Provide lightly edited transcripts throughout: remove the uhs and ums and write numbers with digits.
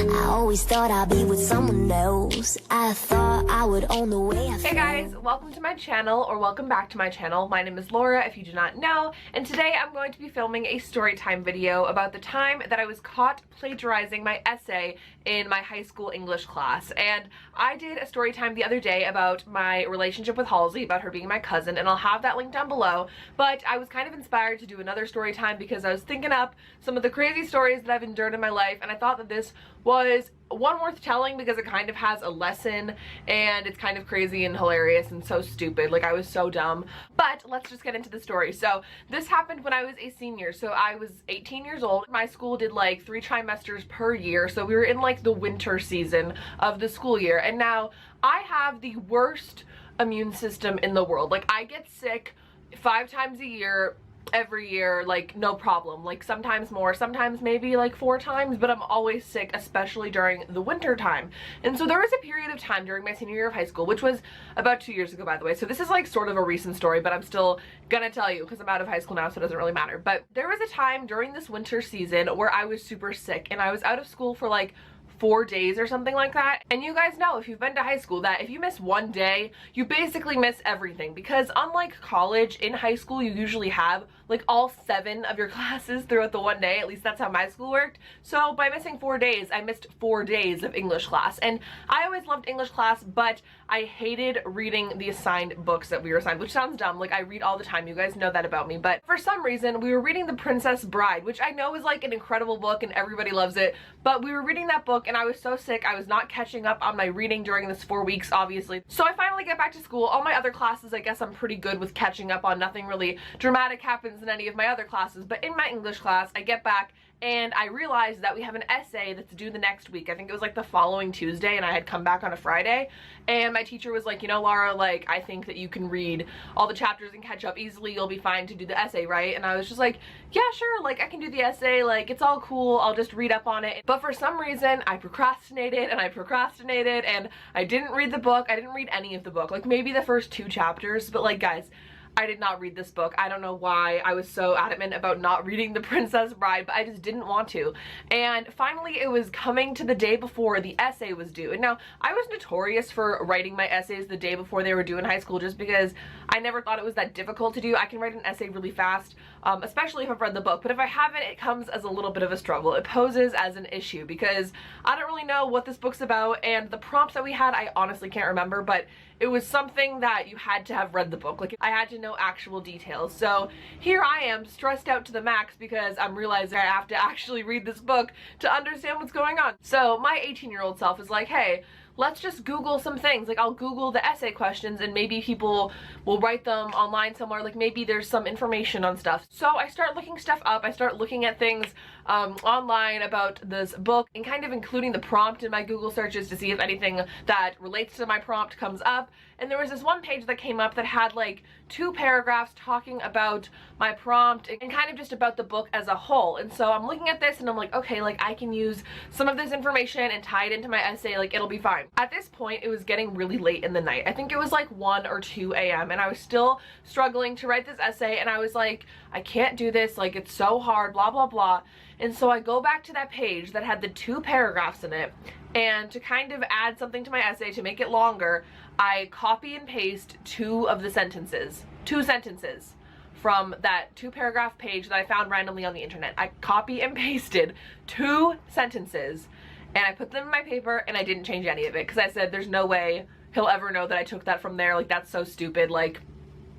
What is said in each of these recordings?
I always thought I'd be with someone else. I thought I would own the way I felt. Hey guys, welcome to my channel, or welcome back to my channel. My name is Laura, if you do not know, and today I'm going to be filming a story time video about the time that I was caught plagiarizing my essay in my high school English class. And I did a story time the other day about my relationship with Halsey, about her being my cousin, and I'll have that link down below. But I was kind of inspired to do another story time because I was thinking up some of the crazy stories that I've endured in my life, and I thought that this was one worth telling because it kind of has a lesson and it's kind of crazy and hilarious and so stupid. Like, I was so dumb. But let's just get into the story. So this happened when I was a senior. So I was 18 years old. My school did like 3 trimesters per year. So we were in like the winter season of the school year. And now I have the worst immune system in the world. Like, I get sick 5 times a year, every year, like no problem. Like sometimes more, sometimes maybe like 4 times, but I'm always sick, especially during the winter time. And so there was a period of time during my senior year of high school, which was about 2 years ago, by the way. So this is like sort of a recent story, but I'm still gonna tell you because I'm out of high school now, so it doesn't really matter. But there was a time during this winter season where I was super sick and I was out of school for like 4 days or something like that. And you guys know, if you've been to high school, that if you miss one day, you basically miss everything, because unlike college, in high school you usually have like all 7 of your classes throughout the one day. At least that's how my school worked. So by missing 4 days, I missed 4 days of English class. And I always loved English class, but I hated reading the assigned books that we were assigned, which sounds dumb. Like, I read all the time, you guys know that about me. But for some reason, we were reading The Princess Bride, which I know is like an incredible book and everybody loves it, but we were reading that book and I was so sick, I was not catching up on my reading during this 4 weeks, obviously. So I finally get back to school. All my other classes, I guess I'm pretty good with catching up on. Nothing really dramatic happens in any of my other classes, but in my English class, I get back and I realized that we have an essay that's due the next week. I think it was like the following Tuesday, and I had come back on a Friday, and my teacher was like, you know, Laura, like, I think that you can read all the chapters and catch up easily. You'll be fine to do the essay, right? And I was just like, yeah, sure, like, I can do the essay, like, it's all cool, I'll just read up on it. But for some reason, I procrastinated and I procrastinated, and I didn't read the book. I didn't read any of the book, like maybe the first 2 chapters, but like, guys, I did not read this book. I don't know why I was so adamant about not reading The Princess Bride, but I just didn't want to. And finally, it was coming to the day before the essay was due. And now, I was notorious for writing my essays the day before they were due in high school, just because I never thought it was that difficult to do. I can write an essay really fast, especially if I've read the book. But if I haven't, it comes as a little bit of a struggle. It poses as an issue because I don't really know what this book's about, and the prompts that we had, I honestly can't remember, but it was something that you had to have read the book. Like, I had to know actual details. So here I am, stressed out to the max because I'm realizing I have to actually read this book to understand what's going on. So my 18-year-old self is like, hey, let's just Google some things. Like, I'll Google the essay questions and maybe people will write them online somewhere. Like, maybe there's some information on stuff. So I start looking stuff up. I start looking at things online about this book and kind of including the prompt in my Google searches to see if anything that relates to my prompt comes up. And there was this one page that came up that had like 2 paragraphs talking about my prompt and kind of just about the book as a whole. And so I'm looking at this and I'm like, okay, like, I can use some of this information and tie it into my essay, like, it'll be fine. At this point, it was getting really late in the night. I think it was like 1 or 2 a.m. and I was still struggling to write this essay, and I was like, I can't do this, like, it's so hard, blah, blah, blah. And so I go back to that page that had the 2 paragraphs in it, and to kind of add something to my essay to make it longer, I copy and paste 2 of the sentences. 2 sentences from that 2-paragraph page that I found randomly on the internet. I copy and pasted 2 sentences and I put them in my paper, and I didn't change any of it because I said there's no way he'll ever know that I took that from there. Like, that's so stupid. Like,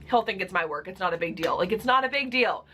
he'll think it's my work. It's not a big deal. Like, it's not a big deal.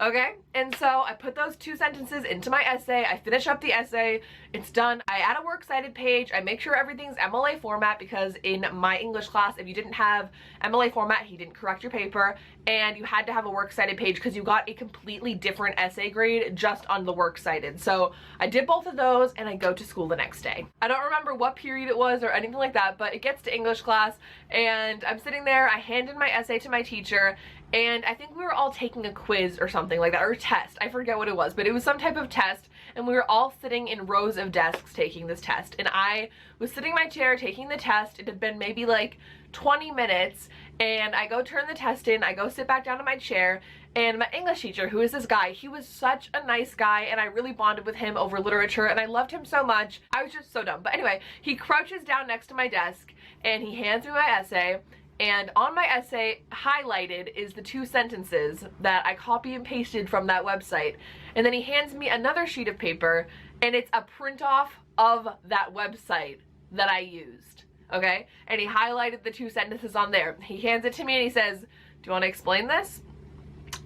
Okay, and so I put those 2 sentences into my essay. I finish up the essay. It's done. I add a works cited page. I make sure everything's MLA format because in my English class, if you didn't have MLA format, he didn't correct your paper, and you had to have a works cited page because you got a completely different essay grade just on the works cited. So I did both of those, and I go to school the next day. I don't remember what period it was or anything like that, but it gets to English class, and I'm sitting there. I hand in my essay to my teacher, and I think we were all taking a quiz or something like that, or a test. I forget what it was, but it was some type of test, and we were all sitting in rows of desks taking this test, and I was sitting in my chair taking the test. It had been maybe like 20 minutes, and I go turn the test in, I go sit back down in my chair, and my English teacher, who is this guy, he was such a nice guy, and I really bonded with him over literature, and I loved him so much. I was just so dumb. But anyway, he crouches down next to my desk, and he hands me my essay, and on my essay, highlighted, is the 2 sentences that I copy and pasted from that website. And then he hands me another sheet of paper, and it's a print off of that website that I used, okay? And he highlighted the 2 sentences on there. He hands it to me and he says, "Do you want to explain this?"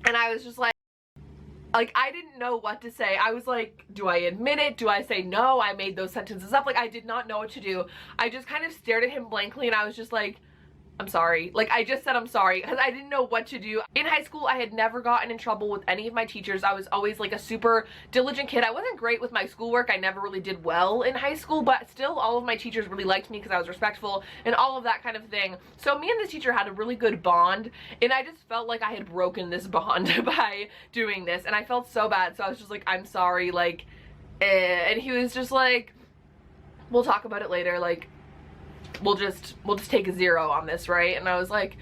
And I was just like, I didn't know what to say. I was like, do I admit it? Do I say no, I made those sentences up? Like, I did not know what to do. I just kind of stared at him blankly, and I was just like, I'm sorry. Like, I just said I'm sorry because I didn't know what to do. In high school, I had never gotten in trouble with any of my teachers. I was always like a super diligent kid. I wasn't great with my schoolwork. I never really did well in high school, but still all of my teachers really liked me because I was respectful and all of that kind of thing. So me and this teacher had a really good bond, and I just felt like I had broken this bond by doing this, and I felt so bad. So I was just like, I'm sorry, like, and he was just like, we'll talk about it later, like, we'll just take a 0 on this, right? And I was like,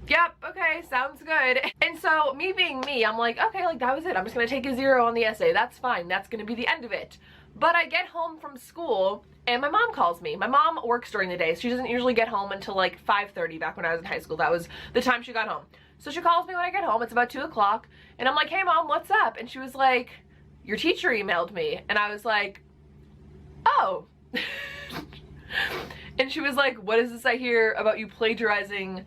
yep, okay, sounds good. And so me being me, I'm like, okay, like, that was it. I'm just gonna take a 0 on the essay. That's fine. That's gonna be the end of it. But I get home from school and my mom calls me. My mom works during the day. So she doesn't usually get home until like 5:30 back when I was in high school. That was the time she got home. So she calls me when I get home. It's about 2 o'clock. And I'm like, hey mom, what's up? And she was like, your teacher emailed me. And I was like, oh. And she was like, what is this I hear about you plagiarizing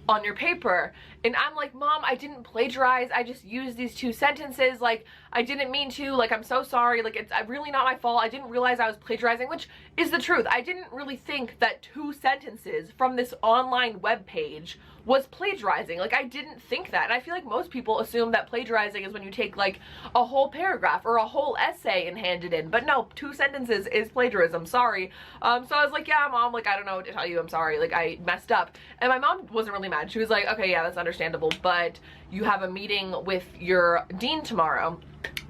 on your paper? And I'm like, Mom, I didn't plagiarize. I just used these 2 sentences. Like, I didn't mean to. Like, I'm so sorry. Like, it's really not my fault. I didn't realize I was plagiarizing, which is the truth. I didn't really think that 2 sentences from this online web page was plagiarizing. Like, I didn't think that. And I feel like most people assume that plagiarizing is when you take like a whole paragraph or a whole essay and hand it in. But no, 2 sentences is plagiarism. Sorry. So I was like, yeah, Mom, like, I don't know what to tell you. I'm sorry. Like, I messed up. And my mom wasn't really mad. She was like, okay, yeah, that's understandable, but you have a meeting with your dean tomorrow.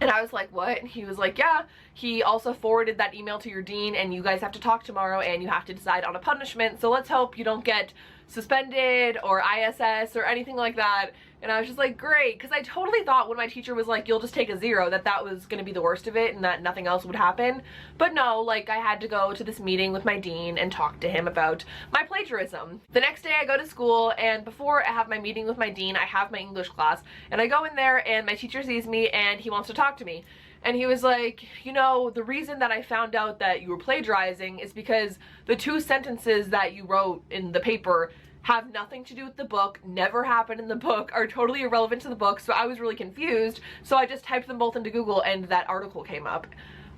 And I was like, what? And he was like, yeah, he also forwarded that email to your dean, and you guys have to talk tomorrow, and you have to decide on a punishment. So let's hope you don't get suspended or ISS or anything like that. And I was just like, great, because I totally thought when my teacher was like, you'll just take a 0, that was going to be the worst of it and that nothing else would happen. But no, like, I had to go to this meeting with my dean and talk to him about my plagiarism. The next day I go to school, and before I have my meeting with my dean, I have my English class, and I go in there and my teacher sees me and he wants to talk to me. And he was like, you know, the reason that I found out that you were plagiarizing is because the 2 sentences that you wrote in the paper have nothing to do with the book, never happened in the book, are totally irrelevant to the book. So I was really confused. So I just typed them both into Google and that article came up.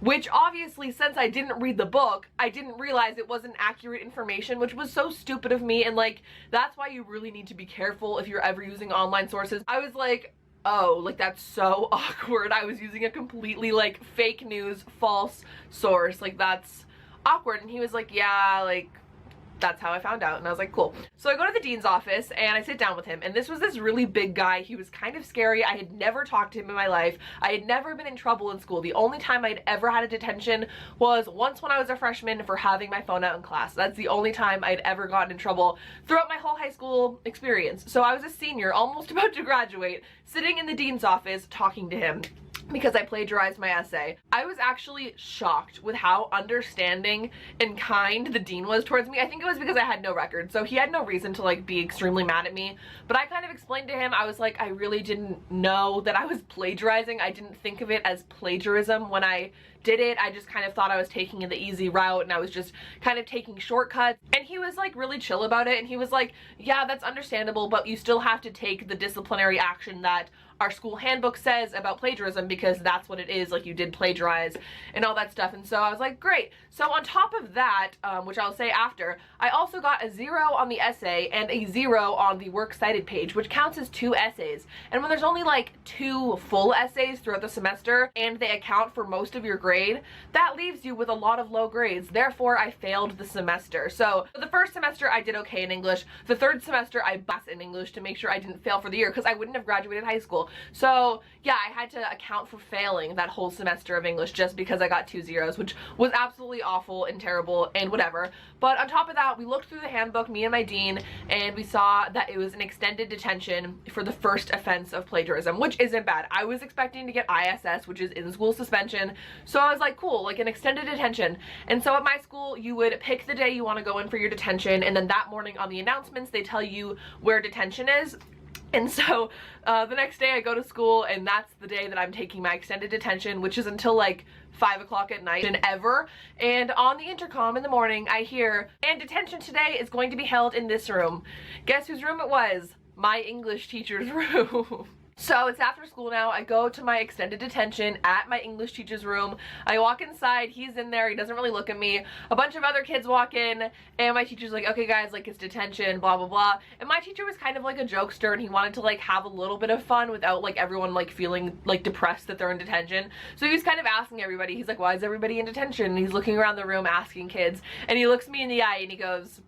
Which obviously, since I didn't read the book, I didn't realize it wasn't accurate information, which was so stupid of me. And like, that's why you really need to be careful if you're ever using online sources. I was like, oh, like, that's so awkward. I was using a completely like fake news, false source. Like, that's awkward. And he was like, yeah, like, that's how I found out. And I was like, cool. So I go to the dean's office and I sit down with him, and this was this really big guy. He was kind of scary. I had never talked to him in my life. I had never been in trouble in school. The only time I'd ever had a detention was once when I was a freshman for having my phone out in class. That's the only time I'd ever gotten in trouble throughout my whole high school experience. So I was a senior, almost about to graduate, sitting in the dean's office talking to him because I plagiarized my essay. I was actually shocked with how understanding and kind the dean was towards me. I think it was because I had no record, so he had no reason to like be extremely mad at me. But I kind of explained to him, I was like, I really didn't know that I was plagiarizing. I didn't think of it as plagiarism when I did it. I just kind of thought I was taking the easy route, and I was just kind of taking shortcuts. And he was like really chill about it, and he was like, yeah, that's understandable, but you still have to take the disciplinary action that our school handbook says about plagiarism, because that's what it is. Like, you did plagiarize and all that stuff. And so I was like, great. So on top of that, which I'll say after, I also got a 0 on the essay and a 0 on the works cited page, which counts as 2 essays. And when there's only like 2 full essays throughout the semester and they account for most of your grade, grade, that leaves you with a lot of low grades. Therefore, I failed the semester. So the first semester I did okay in English. The third semester I passed in English to make sure I didn't fail for the year because I wouldn't have graduated high school. So yeah, I had to account for failing that whole semester of English just because I got 2 zeros, which was absolutely awful and terrible and whatever. But on top of that, we looked through the handbook, me and my dean, and we saw that it was an extended detention for the first offense of plagiarism, which isn't bad. I was expecting to get ISS, which is in-school suspension. So I was like, cool, like an extended detention. And so at my school, you would pick the day you want to go in for your detention, and then that morning on the announcements, they tell you where detention is. And so the next day I go to school, and that's the day that I'm taking my extended detention, which is until like 5 o'clock at night and ever. And on the intercom in the morning I hear, and detention today is going to be held in this room. Guess whose room it was? My English teacher's room. So it's after school now. I go to my extended detention at my English teacher's room. I walk inside, he's in there, he doesn't really look at me. A bunch of other kids walk in, and my teacher's like, okay guys, like it's detention, blah blah blah. And my teacher was kind of like a jokester, and he wanted to like have a little bit of fun without like everyone like feeling like depressed that they're in detention. So he was kind of asking everybody, he's like, why is everybody in detention? And he's looking around the room asking kids, and he looks me in the eye and he goes,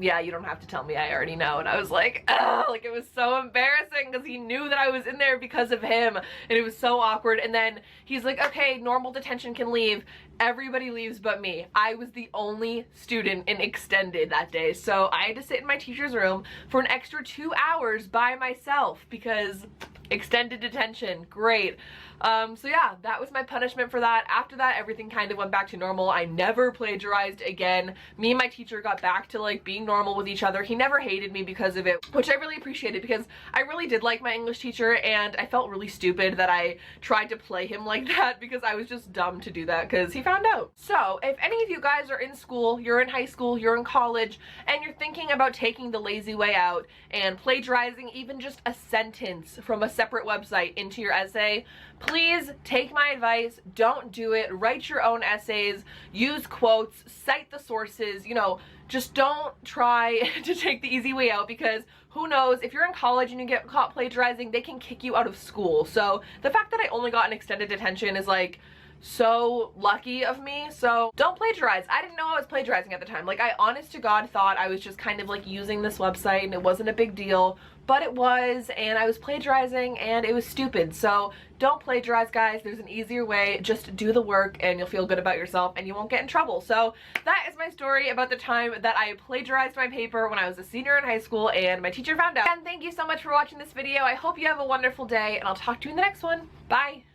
yeah, you don't have to tell me, I already know. And I was like, oh, like it was so embarrassing because he knew that I was in there because of him, and it was so awkward. And then he's like, okay, normal detention can leave. Everybody leaves but me. I was the only student in extended that day, so I had to sit in my teacher's room for an extra 2 hours by myself because extended detention, great. So yeah, that was my punishment for that. After that, everything kind of went back to normal. I never plagiarized again. Me and my teacher got back to like being normal with each other. He never hated me because of it, which I really appreciated because I really did like my English teacher, and I felt really stupid that I tried to play him like that because I was just dumb to do that because he found out. So if any of you guys are in school, you're in high school, you're in college, and you're thinking about taking the lazy way out and plagiarizing even just a sentence from a separate website into your essay, please take my advice. Don't do it. Write your own essays, use quotes, cite the sources, you know, just don't try to take the easy way out because who knows, if you're in college and you get caught plagiarizing, they can kick you out of school. So the fact that I only got an extended detention is like so lucky of me. So don't plagiarize. I didn't know I was plagiarizing at the time. Like I honest to God thought I was just kind of like using this website and it wasn't a big deal, but it was, and I was plagiarizing and it was stupid. So don't plagiarize, guys. There's an easier way. Just do the work and you'll feel good about yourself and you won't get in trouble. So that is my story about the time that I plagiarized my paper when I was a senior in high school and my teacher found out. And thank you so much for watching this video. I hope you have a wonderful day, and I'll talk to you in the next one. Bye.